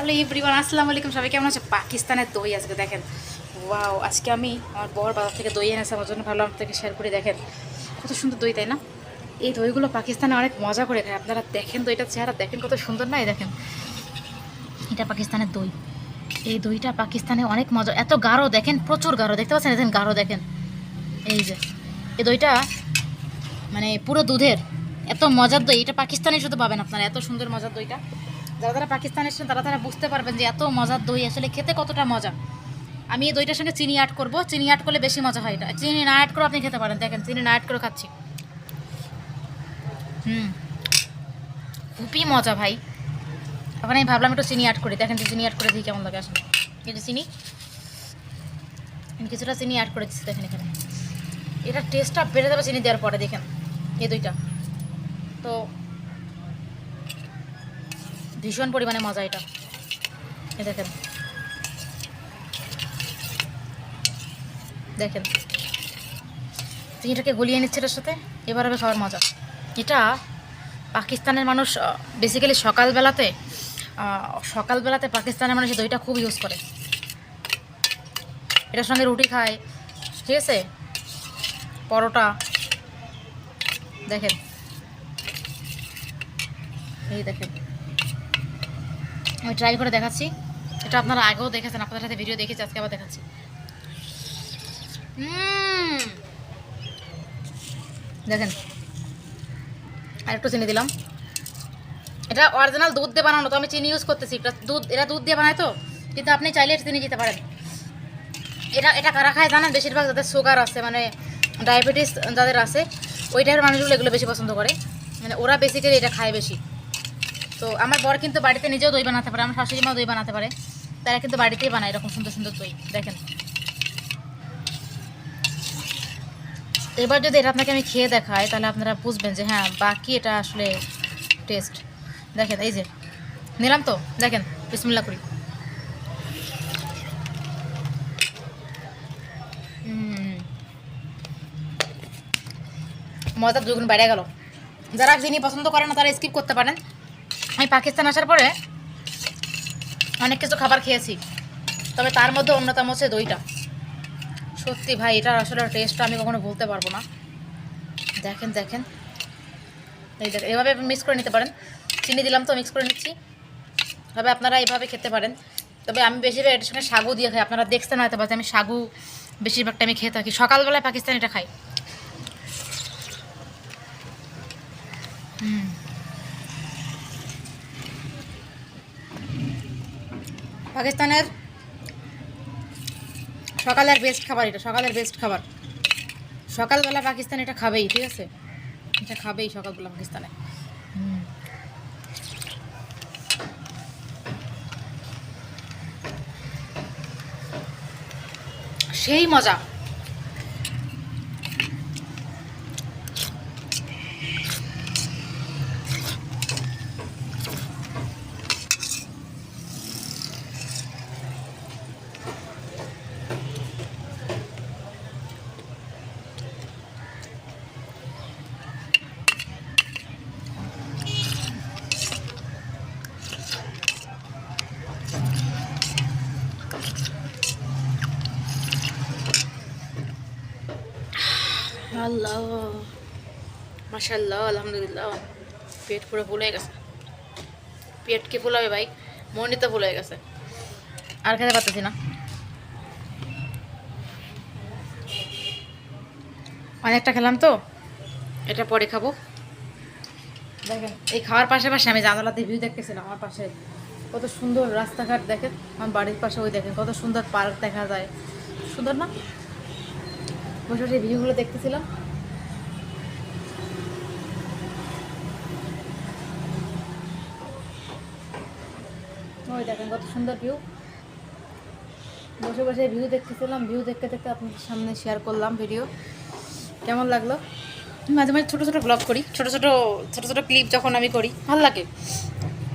Hello everyone, আসসালামু আলাইকুম। সবাই কেমন আছে? পাকিস্তানের দই আজকে দেখেন। ওয়াও, আজকে আমি আমার বর বাজার থেকে দই এনেছে আমার জন্য, ভাবলাম আপনাদেরকে শেয়ার করে। দেখেন কত সুন্দর দই, তাই না? এই দইগুলো পাকিস্তানে অনেক মজা করে খায়। আপনারা দেখেন দইটার চেহারা দেখেন কত সুন্দর, না? এই দেখেন, এটা পাকিস্তানের দই। এই দইটা পাকিস্তানে অনেক মজা, এত গাঢ় দেখেন, প্রচুর গাঢ়, দেখতে পাচ্ছেন? দেখেন গাঢ় দেখেন, এই যে এই দইটা মানে পুরো দুধের, এত মজার দই। এটা পাকিস্তানে শুধু পাবেন আপনারা, এত সুন্দর মজার দইটা। যারা যারা পাকিস্তানে এসেছেন তারা তারা বুঝতে পারবেন যে এত মজার দই আসলে খেতে কতটা মজা। আমি এই দইটার সঙ্গে চিনি অ্যাড করবো, চিনি অ্যাড করলে বেশি মজা হয়। এটা চিনি না অ্যাড করে আপনি খেতে পারেন। দেখেন চিনি না অ্যাড করে খাচ্ছি, খুবই মজা ভাই। এখন আমি ভাবলাম একটু চিনি অ্যাড করি, দেখেন চিনি অ্যাড করে দিই কেমন লাগে আসলে। এই যে চিনি, আমি কিছুটা চিনি অ্যাড করে দিচ্ছি, দেখেন এখানে। এটা টেস্টটা বেড়ে যাবে চিনি দেওয়ার পরে। দেখেন এই দইটা তো ভীষণ পরিমাণে মজা এটা। এই দেখেন, দেখেন চিনিটাকে গলিয়ে নিচ্ছে এটার সাথে, এবার হবে খাওয়ার মজা। এটা পাকিস্তানের মানুষ বেসিক্যালি সকালবেলাতে পাকিস্তানের মানুষ দইটা খুব ইউজ করে। এটার সঙ্গে রুটি খায়, ঠিক আছে, পরোটা। দেখেন, এই দেখেন, আমি ট্রাই করে দেখাচ্ছি। এটা আপনারা আগেও দেখেছেন, আপনাদের সাথে ভিডিও দেখেছি, আজকে আবার দেখাচ্ছি। দেখেন, আর একটু চিনি দিলাম। এটা অরিজিনাল দুধ দিয়ে বানানো, তো আমি চিনি ইউজ করতেছি। এটা দুধ দিয়ে বানায় তো, কিন্তু আপনি চাইলে এটা চিনি দিতে পারেন। এটা কারা খায় জানেন? বেশিরভাগ যাদের সুগার আছে, মানে ডায়াবেটিস যাদের আছে, ওই টাইপের মানুষগুলো এগুলো বেশি পছন্দ করে, মানে ওরা বেসিক্যালি এটা খায় বেশি। তো আমার বর কিন্তু বাড়িতে নিজেও দই বানাতে পারে, আমার শাশুড়ি মাও দই বানাতে পারে, তারা কিন্তু বাড়িতেই বানায় এরকম সুন্দর সুন্দর দই। দেখেন, এবার যদি এটা আপনাকে আমি খেয়ে দেখাই তাহলে আপনারা বুঝবেন যে হ্যাঁ বাকি এটা আসলে টেস্ট। দেখেন, এই যে নিলাম তো, দেখেন বিসমিল্লাহ করি। মজা দুগুণ বেড়ে গেল। যারা চিনি পছন্দ করে না তারা স্কিপ করতে পারেন। আমি পাকিস্তান আসার পরে অনেক কিছু খাবার খেয়েছি, তবে তার মধ্যে অন্যতম হচ্ছে দইটা। সত্যি ভাই, এটার আসলে টেস্টটা আমি কখনো বলতে পারবো না। দেখেন দেখেন, এই দেখেন, এভাবে মিক্স করে নিতে পারেন। চিনি দিলাম তো, মিক্স করে নিচ্ছি। তবে আপনারা এইভাবে খেতে পারেন। তবে আমি বেশিরভাগ এটার সঙ্গে সাগু দিয়ে খাই। আপনারা দেখছেন হয়তো বা আমি সাগু বেশিরভাগটা আমি খেয়ে থাকি। সকালবেলায় পাকিস্তান এটা খাই। পাকিস্তানের সকালের বেস্ট খাবার এটা, সকালের বেস্ট খাবার। সকালবেলা পাকিস্তান এটা খাবেই, ঠিক আছে, এটা খাবেই সকালবেলা পাকিস্তানে। সেই মজা। আল্লাহ, মাশাআল্লাহ, আলহামদুলিল্লাহ। পেট পুরো ফুল হয়ে গেছে। পেট কি ফুল হবে ভাই, মনই তো ফুল হয়ে গেছে, আর খেতে পারতেছি না। অনেকটা খেলাম তো, এটা পরে খাবো। দেখেন, এই খাওয়ার পাশাপাশি আমি জানালাতে ভিউ দেখতেছিলাম। আমার পাশে কত সুন্দর রাস্তাঘাট, দেখেন আমার বাড়ির পাশে ওই দেখেন কত সুন্দর পার্ক দেখা যায়। সুন্দর না? বসে বসে ভিউগুলো দেখতেছিলাম। ওই দেখেন কত সুন্দর ভিউ। বসে বসে ভিউ দেখতেছিলাম, ভিউ দেখতে দেখতে আপনাদের সামনে শেয়ার করলাম ভিডিও। কেমন লাগলো? মাঝে মাঝে ছোটো ছোটো ব্লগ করি, ছোটো ছোটো ক্লিপ যখন আমি করি ভালো লাগে।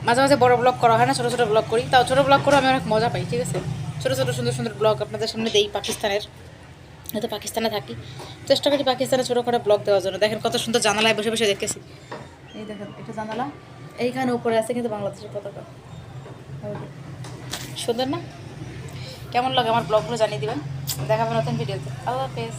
মাঝে মাঝে বড় ব্লগ করা হয় না, ছোটো ছোটো ব্লগ করি। তাও ছোটো ব্লগ করে আমি অনেক মজা পাই, ঠিক আছে। ছোটো ছোটো সুন্দর সুন্দর ব্লগ আপনাদের সামনে দেই পাকিস্তানের। হয়তো পাকিস্তানে থাকি, চেষ্টা করি পাকিস্তানে ছোটোখাটো ব্লগ দেওয়ার জন্য। দেখেন কত সুন্দর জানালায় বসে বসে দেখতেছি। এই দেখেন, এটা জানালা, এইখানে উপরে আছে কিন্তু বাংলাদেশের পতাকা। সুন্দর না? কেমন লাগে আমার ব্লগগুলো জানিয়ে দিবেন। দেখাবেন নতুন ভিডিওতে। আল্লাহ হাফেজ।